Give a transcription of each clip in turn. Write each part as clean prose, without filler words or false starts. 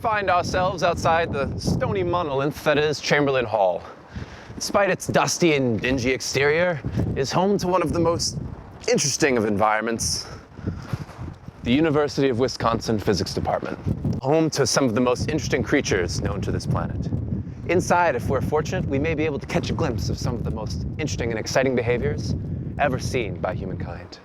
find ourselves outside the stony monolith that is Chamberlin Hall. Despite its dusty and dingy exterior, it is home to one of the most interesting of environments, the University of Wisconsin Physics Department, home to some of the most interesting creatures known to this planet. Inside, if we're fortunate, we may be able to catch a glimpse of some of the most interesting and exciting behaviors ever seen by humankind.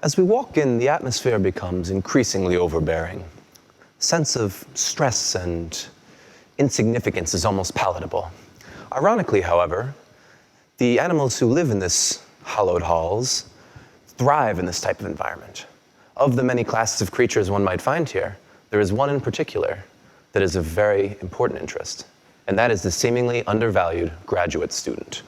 As we walk in, the atmosphere becomes increasingly overbearing. A sense of stress and insignificance is almost palatable. Ironically, however, the animals who live in this hallowed halls thrive in this type of environment. Of the many classes of creatures one might find here, there is one in particular that is of very important interest, and that is the seemingly undervalued graduate student.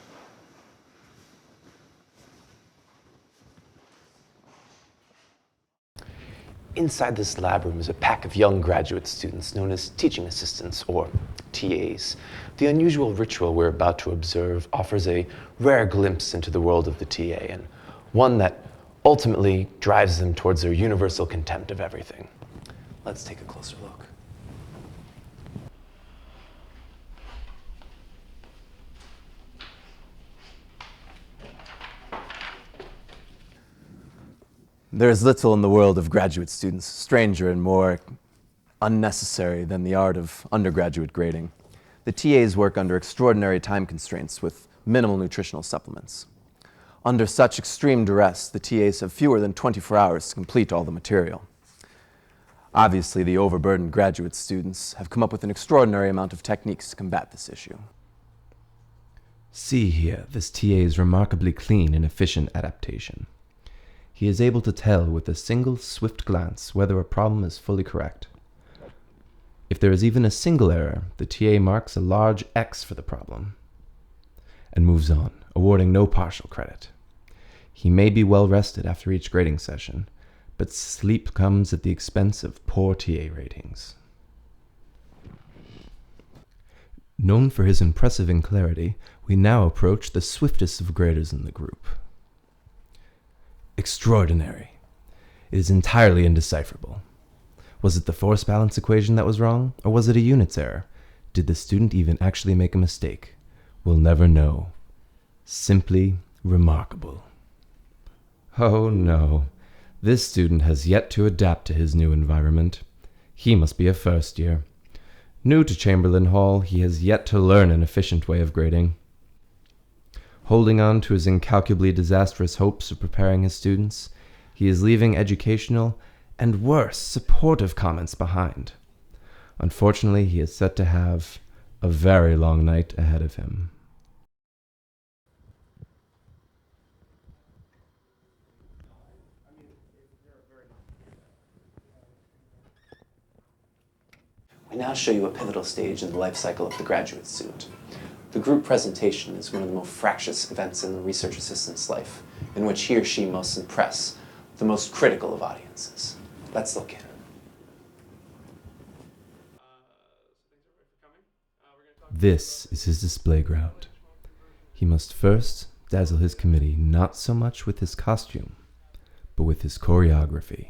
Inside this lab room is a pack of young graduate students known as teaching assistants, or TAs. The unusual ritual we're about to observe offers a rare glimpse into the world of the TA, and one that ultimately drives them towards their universal contempt of everything. Let's take a closer look. There is little in the world of graduate students stranger and more unnecessary than the art of undergraduate grading. The TAs work under extraordinary time constraints with minimal nutritional supplements. Under such extreme duress, the TAs have fewer than 24 hours to complete all the material. Obviously, the overburdened graduate students have come up with an extraordinary amount of techniques to combat this issue. See here, this TA's remarkably clean and efficient adaptation. He is able to tell with a single swift glance whether a problem is fully correct. If there is even a single error, the TA marks a large X for the problem and moves on, awarding no partial credit. He may be well rested after each grading session, but sleep comes at the expense of poor TA ratings. Known for his impressive clarity, we now approach the swiftest of graders in the group. Extraordinary. It is entirely indecipherable. Was it the force balance equation that was wrong, or was it a units error? Did the student even actually make a mistake? We'll never know. Simply remarkable. Oh no, this student has yet to adapt to his new environment. He must be a first year. New to Chamberlin Hall, he has yet to learn an efficient way of grading. Holding on to his incalculably disastrous hopes of preparing his students, he is leaving educational and worse, supportive comments behind. Unfortunately, he is set to have a very long night ahead of him. We now show you a pivotal stage in the life cycle of the graduate student. The group presentation is one of the most fractious events in the research assistant's life, in which he or she must impress the most critical of audiences. Let's look in. This is his display ground. He must first dazzle his committee not so much with his costume, but with his choreography.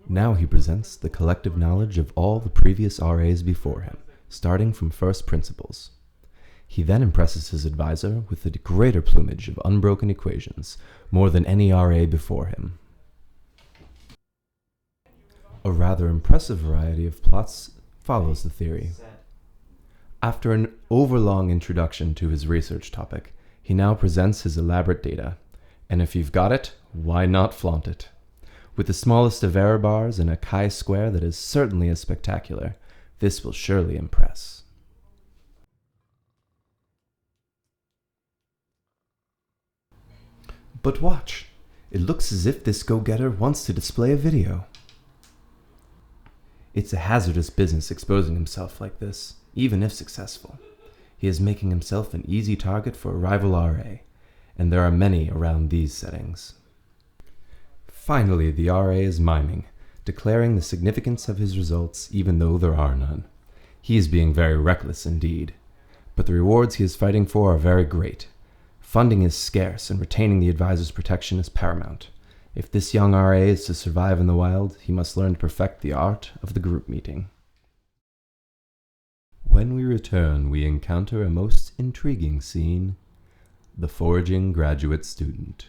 Now he presents the collective knowledge of all the previous RAs before him, starting from first principles. He then impresses his advisor with the greater plumage of unbroken equations, more than any RA before him. A rather impressive variety of plots follows the theory. After an overlong introduction to his research topic, he now presents his elaborate data. And if you've got it, why not flaunt it? With the smallest of error bars and a chi-square that is certainly as spectacular, this will surely impress. But watch, it looks as if this go-getter wants to display a video. It's a hazardous business exposing himself like this, even if successful. He is making himself an easy target for a rival RA, and there are many around these settings. Finally, the RA is miming, declaring the significance of his results even though there are none. He is being very reckless indeed. but the rewards he is fighting for are very great. Funding is scarce, and retaining the advisor's protection is paramount. If this young RA is to survive in the wild, he must learn to perfect the art of the group meeting. When we return, we encounter a most intriguing scene: the foraging graduate student.